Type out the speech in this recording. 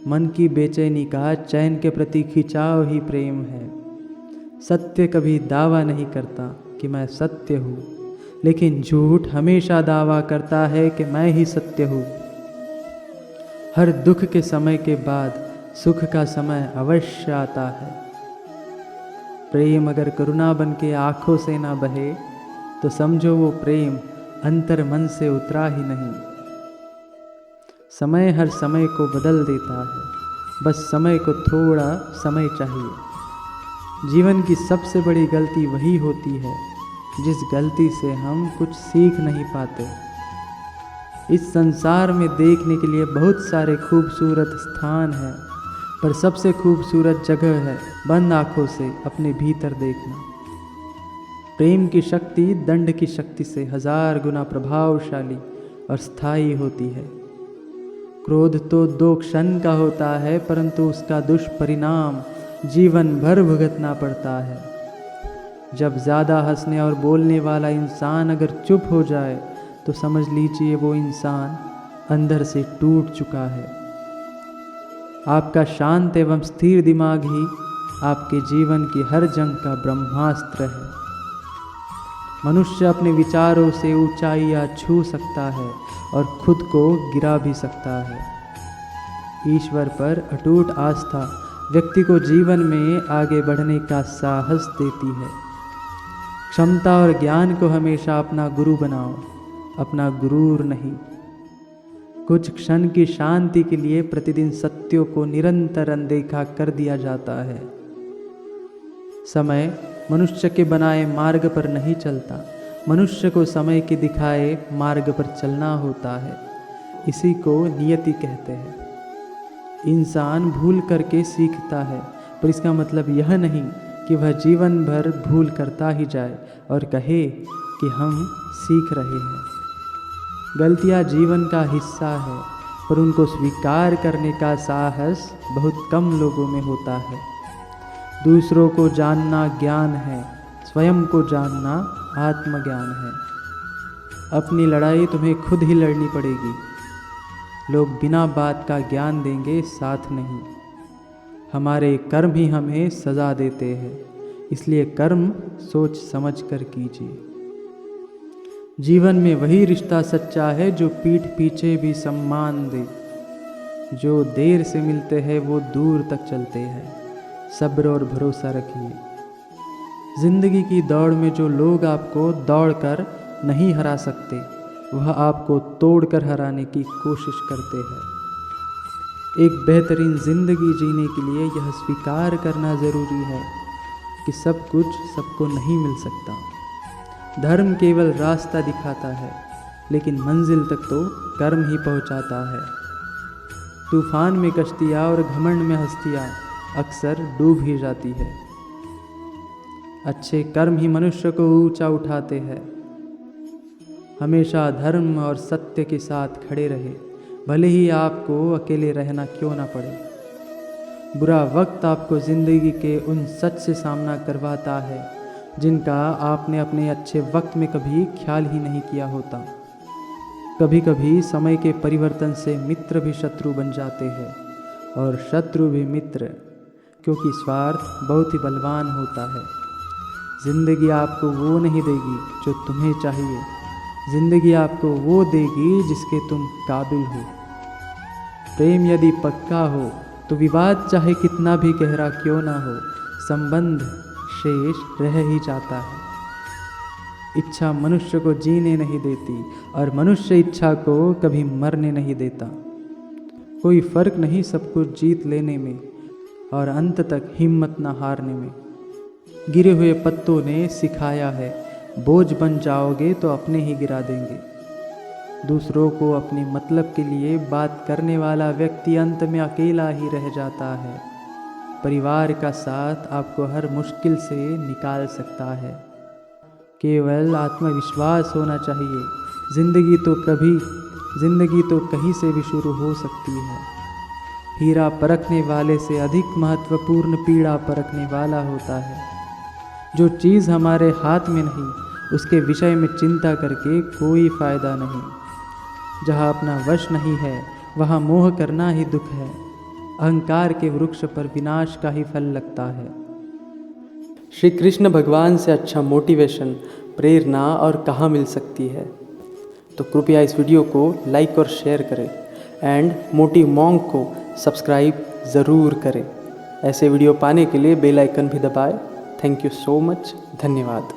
मन की बेचैनी का चैन के प्रति खिंचाव ही प्रेम है। सत्य कभी दावा नहीं करता कि मैं सत्य हूँ, लेकिन झूठ हमेशा दावा करता है कि मैं ही सत्य हूँ। हर दुख के समय के बाद सुख का समय अवश्य आता है। प्रेम अगर करुणा बन के आँखों से ना बहे तो समझो वो प्रेम अंतर मन से उतरा ही नहीं। समय हर समय को बदल देता है, बस समय को थोड़ा समय चाहिए। जीवन की सबसे बड़ी गलती वही होती है जिस गलती से हम कुछ सीख नहीं पाते। इस संसार में देखने के लिए बहुत सारे खूबसूरत स्थान हैं, पर सबसे खूबसूरत जगह है बंद आँखों से अपने भीतर देखना। प्रेम की शक्ति दंड की शक्ति से 1000 गुना प्रभावशाली और स्थायी होती है। क्रोध तो 2 क्षण का होता है, परंतु उसका दुष्परिणाम जीवन भर भुगतना पड़ता है। जब ज़्यादा हंसने और बोलने वाला इंसान अगर चुप हो जाए तो समझ लीजिए वो इंसान अंदर से टूट चुका है। आपका शांत एवं स्थिर दिमाग ही आपके जीवन की हर जंग का ब्रह्मास्त्र है। मनुष्य अपने विचारों से ऊंचाइयां छू सकता है और खुद को गिरा भी सकता है। ईश्वर पर अटूट आस्था व्यक्ति को जीवन में आगे बढ़ने का साहस देती है। क्षमता और ज्ञान को हमेशा अपना गुरु बनाओ, अपना गुरूर नहीं। कुछ क्षण की शांति के लिए प्रतिदिन सत्यों को निरंतर अनदेखा कर दिया जाता है। समय मनुष्य के बनाए मार्ग पर नहीं चलता, मनुष्य को समय के दिखाए मार्ग पर चलना होता है। इसी को नियति कहते हैं। इंसान भूल करके सीखता है, पर इसका मतलब यह नहीं कि वह जीवन भर भूल करता ही जाए और कहे कि हम सीख रहे हैं। गलतियाँ जीवन का हिस्सा है, पर उनको स्वीकार करने का साहस बहुत कम लोगों में होता है। दूसरों को जानना ज्ञान है, स्वयं को जानना आत्मज्ञान है। अपनी लड़ाई तुम्हें खुद ही लड़नी पड़ेगी। लोग बिना बात का ज्ञान देंगे, साथ नहीं। हमारे कर्म ही हमें सज़ा देते हैं, इसलिए कर्म सोच समझ कर कीजिए। जीवन में वही रिश्ता सच्चा है जो पीठ पीछे भी सम्मान दे। जो देर से मिलते हैं वो दूर तक चलते हैं। सब्र और भरोसा रखिए। जिंदगी की दौड़ में जो लोग आपको दौड़कर नहीं हरा सकते, वह आपको तोड़कर हराने की कोशिश करते हैं। एक बेहतरीन जिंदगी जीने के लिए यह स्वीकार करना ज़रूरी है कि सब कुछ सबको नहीं मिल सकता। धर्म केवल रास्ता दिखाता है, लेकिन मंजिल तक तो कर्म ही पहुंचाता है। तूफान में कश्तियाँ और घमंड में हस्तियाँ अक्सर डूब ही जाती है। अच्छे कर्म ही मनुष्य को ऊंचा उठाते हैं। हमेशा धर्म और सत्य के साथ खड़े रहे, भले ही आपको अकेले रहना क्यों ना पड़े। बुरा वक्त आपको ज़िंदगी के उन सच से सामना करवाता है जिनका आपने अपने अच्छे वक्त में कभी ख्याल ही नहीं किया होता। कभी कभी समय के परिवर्तन से मित्र भी शत्रु बन जाते हैं और शत्रु भी मित्र, क्योंकि स्वार्थ बहुत ही बलवान होता है। ज़िंदगी आपको वो नहीं देगी जो तुम्हें चाहिए, ज़िंदगी आपको वो देगी जिसके तुम काबिल हो। प्रेम यदि पक्का हो तो विवाद चाहे कितना भी गहरा क्यों ना हो, संबंध शेष रह ही जाता है। इच्छा मनुष्य को जीने नहीं देती और मनुष्य इच्छा को कभी मरने नहीं देता। कोई फर्क नहीं सब कुछ जीत लेने में और अंत तक हिम्मत न हारने में। गिरे हुए पत्तों ने सिखाया है, बोझ बन जाओगे तो अपने ही गिरा देंगे। दूसरों को अपने मतलब के लिए बात करने वाला व्यक्ति अंत में अकेला ही रह जाता है। परिवार का साथ आपको हर मुश्किल से निकाल सकता है। केवल आत्मविश्वास होना चाहिए। जिंदगी तो कहीं से भी शुरू हो सकती है। हीरा परखने वाले से अधिक महत्वपूर्ण पीड़ा परखने वाला होता है। जो चीज़ हमारे हाथ में नहीं, उसके विषय में चिंता करके कोई फ़ायदा नहीं। जहाँ अपना वश नहीं है, वहाँ मोह करना ही दुख है। अहंकार के वृक्ष पर विनाश का ही फल लगता है। श्री कृष्ण भगवान से अच्छा मोटिवेशन, प्रेरणा और कहाँ मिल सकती है। तो कृपया इस वीडियो को लाइक और शेयर करें एंड मोटिव मॉन्क को सब्सक्राइब ज़रूर करें। ऐसे वीडियो पाने के लिए बेल आइकन भी दबाएं। Thank you so much. धन्यवाद।